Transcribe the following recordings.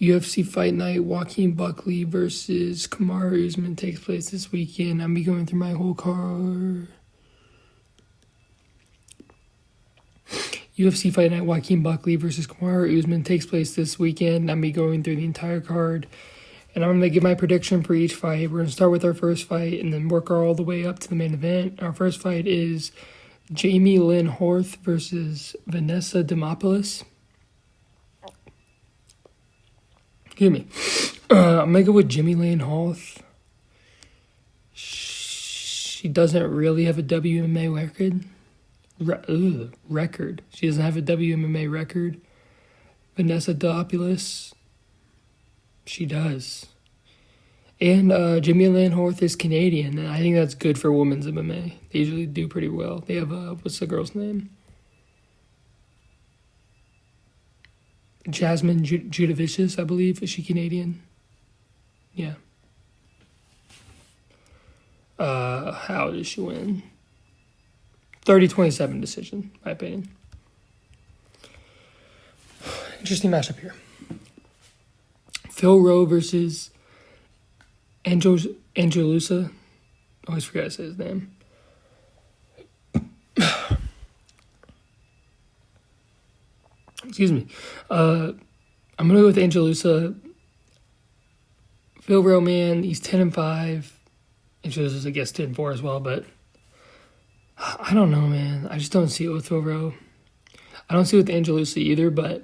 UFC Fight Night, Joaquin Buckley versus Kamaru Usman takes place this weekend. I'm be going through my whole card. UFC Fight Night, Joaquin Buckley versus Kamaru Usman takes place this weekend. I'm be going through the entire card. And I'm going to give my prediction for each fight. We're going to start with our first fight and then work all the way up to the main event. Our first fight is Jamie Lynn Horth versus Vanessa Demopoulos. Excuse me. I'm going to go with Jamie Lynn Horth. She doesn't really have a WMA record. She doesn't have a WMA record. Vanessa Demopoulos, she does. And Jamie Lynn Horth is Canadian, and I think that's good for women's MMA. They usually do pretty well. They have, what's the girl's name? Jasmine Judavicius, I believe. Is she Canadian? Yeah. How did she win? 30-27 decision, my opinion. Interesting matchup here. Phil Rowe versus Angelusa. I always forget to say his name. Excuse me. I'm going to go with Angelusa. Phil Rowe, man, he's 10-5. Angelusa's, I guess, 10-4 as well, but I don't know, man. I just don't see it with Phil Rowe. I don't see it with Angelusa either, but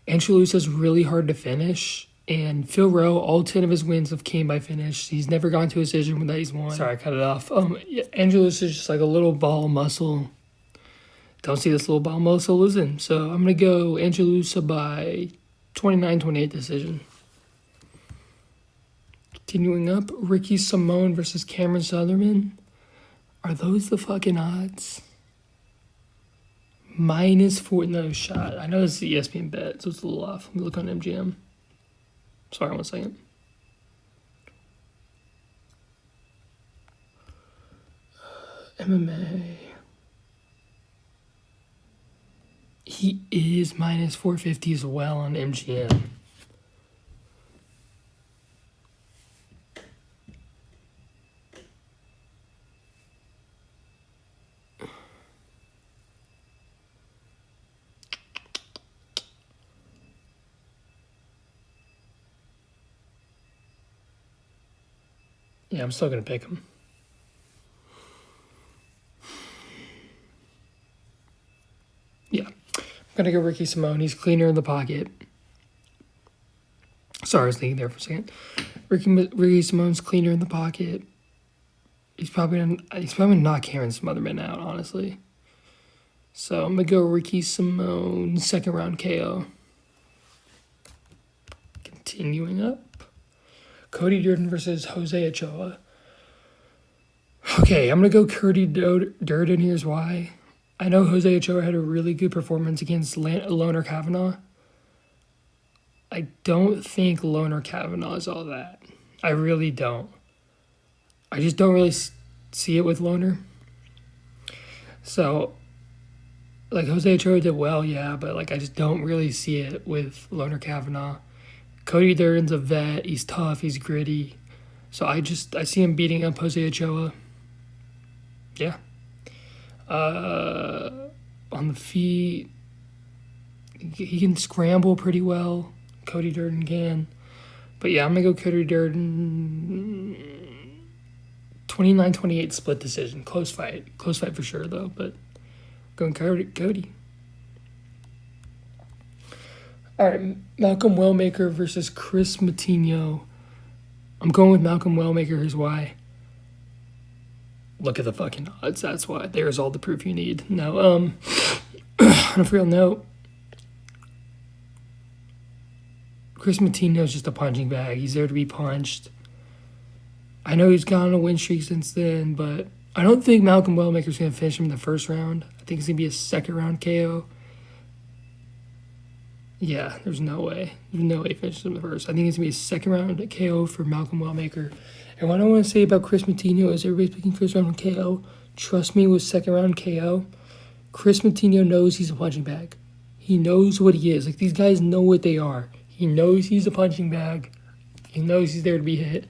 Angelusa's really hard to finish. And Phil Rowe, all 10 of his wins have came by finish. He's never gone to a decision that he's won. Sorry, I cut it off. Angelusa is just like a little ball of muscle. Don't see this little ball of muscle losing. So I'm going to go Angelusa by 29-28 decision. Continuing up, Ricky Simone versus Cameron Sutherland. Are those the fucking odds? -4, no shot. I know this is the ESPN bet, so it's a little off. Let me look on MGM. Sorry, 1 second. MMA. He is -450 as well on MGM. Yeah, I'm still going to pick him. Yeah. I'm going to go Ricky Simone. He's cleaner in the pocket. Sorry, I was thinking there for a second. Ricky Simone's cleaner in the pocket. He's probably going to knock Cameron Sutherland out, honestly. So I'm going to go Ricky Simone, second round KO. Continuing up. Cody Durden versus Jose Ochoa. Okay, I'm going to go Cody Durden. Here's why. I know Jose Ochoa had a really good performance against Loner Kavanaugh. I don't think Loner Kavanaugh is all that. I really don't. I just don't really see it with Loner. So, like, Jose Ochoa did well, yeah, but, like, I just don't really see it with Loner Kavanaugh. Cody Durden's a vet. He's tough. He's gritty. So I see him beating up Jose Ochoa. Yeah. On the feet, he can scramble pretty well. Cody Durden can. But yeah, I'm going to go Cody Durden. 29-28 split decision. Close fight. Close fight for sure, though. But going Cody. All right, Malcolm Wellmaker versus Chris Matinho. I'm going with Malcolm Wellmaker. Here's why. Look at the fucking odds. That's why. There's all the proof you need. No, on a real note, Chris Matinho is just a punching bag. He's there to be punched. I know he's gone on a win streak since then, but I don't think Malcolm Wellmaker's going to finish him in the first round. I think it's going to be a second round KO. Yeah, there's no way. There's no way he finishes in the first. I think it's going to be a second round KO for Malcolm Wellmaker. And what I want to say about Chris Matinho is everybody's picking first round KO. Trust me, with second round KO, Chris Matinho knows he's a punching bag. He knows what he is. Like, these guys know what they are. He knows he's a punching bag. He knows he's there to be hit.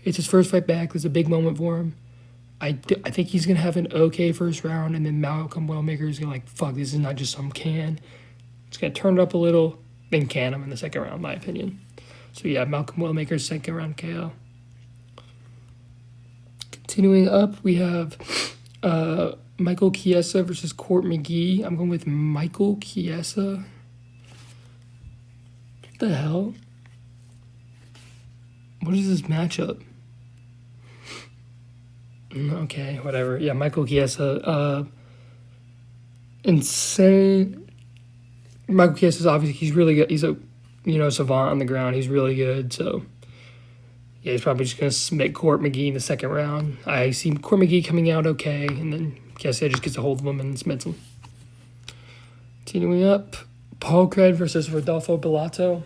It's his first fight back. It's a big moment for him. I think he's going to have an okay first round, and then Malcolm Wellmaker is going to fuck, this is not just some can. It's going to turn it up a little, then can him in the second round, my opinion. So yeah, Malcolm Wellmaker's second round KO. Continuing up, we have Michael Chiesa versus Court McGee. I'm going with Michael Chiesa. What the hell? What is this matchup? Okay, whatever. Yeah, Michael Chiesa. Insane. Michael Chiesa's obviously, he's really good. He's a, savant on the ground. He's really good. So, yeah, he's probably just going to submit Court McGee in the second round. I see Court McGee coming out okay, and then Chiesa just gets a hold of him and submits him. Continuing up, Paul Craig versus Rodolfo Bellato.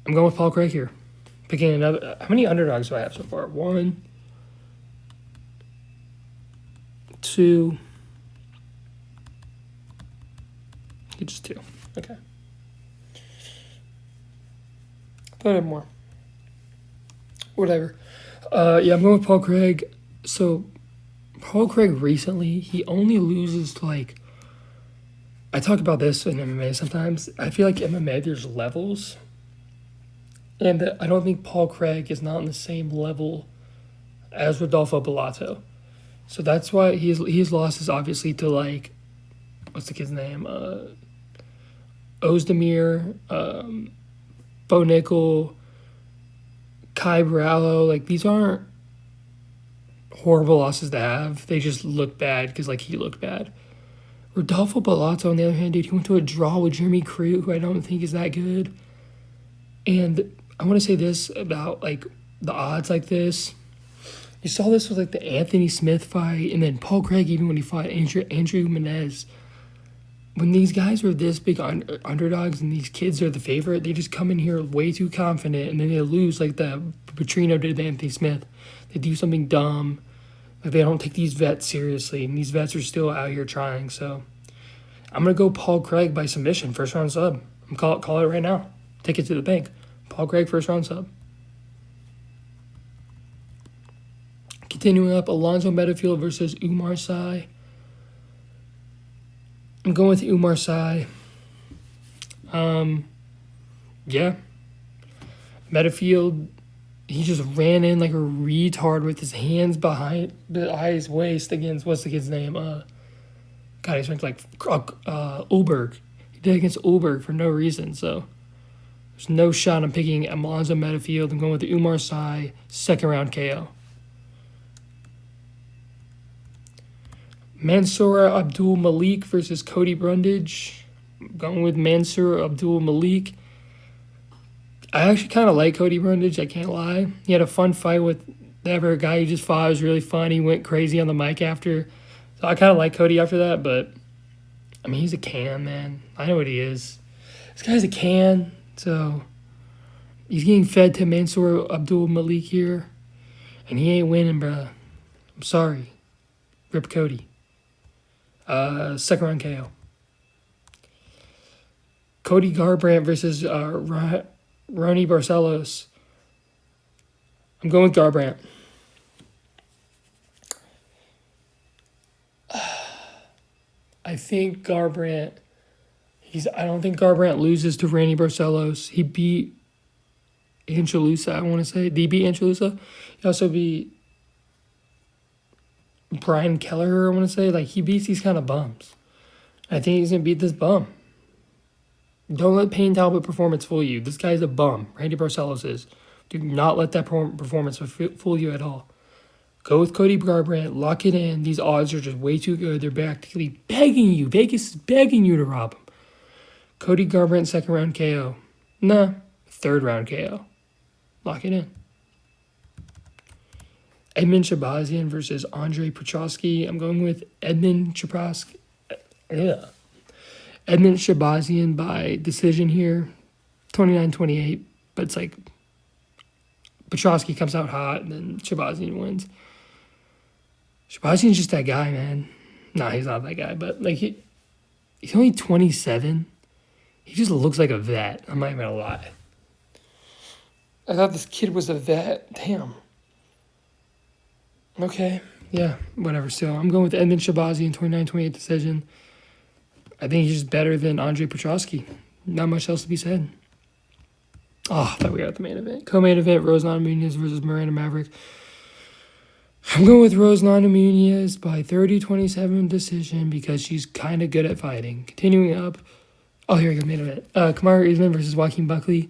I'm going with Paul Craig here. Picking another. How many underdogs do I have so far? 1, 2. Just 2. Okay. Thought I had more. Whatever. Yeah, I'm going with Paul Craig. So, Paul Craig recently, he only loses to I talk about this in MMA sometimes. I feel like MMA, there's levels. And I don't think Paul Craig is not on the same level as Rodolfo Bellato. So that's why his losses obviously to what's the kid's name? Ozdemir, Bo Nickel, Kai Brallo. These aren't horrible losses to have. They just look bad because he looked bad. Rodolfo Bellato, on the other hand, dude, he went to a draw with Jeremy Crute, who I don't think is that good. And I want to say this about the odds like this. You saw this with the Anthony Smith fight, and then Paul Craig, even when he fought Andrew Menez. When these guys are this big underdogs and these kids are the favorite, they just come in here way too confident, and then they lose the Petrino did to Anthony Smith. They do something dumb. They don't take these vets seriously, and these vets are still out here trying. So I'm going to go Paul Craig by submission, first round sub. I'm call it right now. Take it to the bank. Paul Craig, first round sub. Continuing up, Alonzo Metafield versus Umar Sy. I'm going with Umar Sy. Yeah. Metafield, he just ran in like a retard with his hands behind his waist against, what's the kid's name? God, he's ranked Ulberg. He did against Ulberg for no reason, so there's no shot I'm picking Alonzo Metafield. I'm going with the Umar Sy second round KO. Mansour Abdul Malik versus Cody Brundage. I'm going with Mansour Abdul Malik. I actually kind of like Cody Brundage, I can't lie. He had a fun fight with the guy he just fought. It was really fun. He went crazy on the mic after. So I kind of like Cody after that, but I mean, he's a can, man. I know what he is. This guy's a can, so he's getting fed to Mansour Abdul Malik here, and he ain't winning, bruh. I'm sorry. Rip Cody. Second round KO. Cody Garbrandt versus Ronnie Barcelos. I'm going with Garbrandt. I think Garbrandt. I don't think Garbrandt loses to Randy Barcelos. He beat Anchalusa, I want to say. Did he beat Anchalusa? He also beat Brian Kelleher, I want to say. He beats these kind of bums. I think he's going to beat this bum. Don't let Payne Talbot performance fool you. This guy's a bum. Randy Barcelos is. Do not let that performance fool you at all. Go with Cody Garbrandt. Lock it in. These odds are just way too good. They're practically begging you. Vegas is begging you to rob them. Cody Garbrandt, second round KO. Nah, third round KO. Lock it in. Edmund Shabazian versus Andre Petrosky. I'm going with Edmund Shabazian by decision here. 29-28. But it's Petrosky comes out hot and then Shabazian wins. Shabazian's just that guy, man. Nah, he's not that guy. But he's only 27. He just looks like a vet. I'm not even gonna lie. I thought this kid was a vet. Damn. Okay. Yeah, whatever. Still, I'm going with Edmund Shabazi in 29-28 decision. I think he's just better than Andre Petrosky. Not much else to be said. Oh, I thought we were at the main event. Co-main event, Rose Namajunas versus Miranda Maverick. I'm going with Rose Namajunas by 30-27 decision because she's kind of good at fighting. Continuing up. Oh, here we go, main event. Kamaru Usman versus Joaquin Buckley.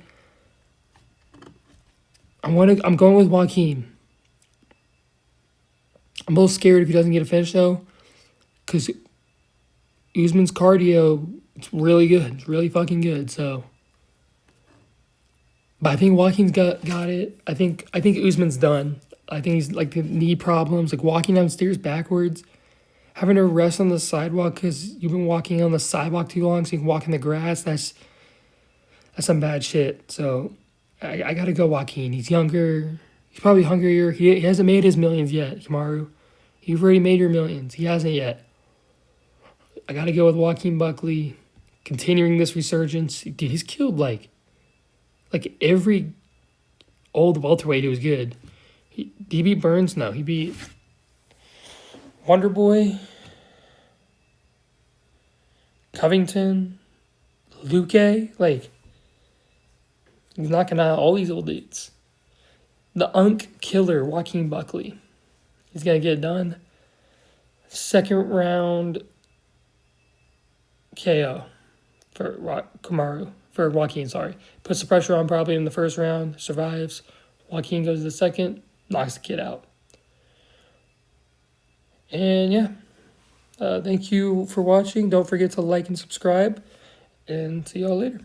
I'm going with Joaquin. I'm a little scared if he doesn't get a finish, though, because Usman's cardio, it's really good. It's really fucking good, so. But I think Joaquin's got it. I think Usman's done. I think he's, like, the knee problems, like, walking downstairs backwards, having to rest on the sidewalk because you've been walking on the sidewalk too long so you can walk in the grass. That's some bad shit. So I got to go Joaquin. He's younger. He's probably hungrier. He hasn't made his millions yet, Kamaru. You've already made your millions. He hasn't yet. I got to go with Joaquin Buckley, continuing this resurgence. Dude, he's killed, like every old welterweight who was good. He beat Burns? No, he beat Wonder Boy, Covington, Luque. Like, he's knocking out all these old dudes. The Unk Killer, Joaquin Buckley. He's going to get it done. Second round KO for Kamaru. For Joaquin, sorry. Puts the pressure on probably in the first round. Survives. Joaquin goes to the second. Knocks the kid out. And yeah. Thank you for watching. Don't forget to like and subscribe. And see y'all later.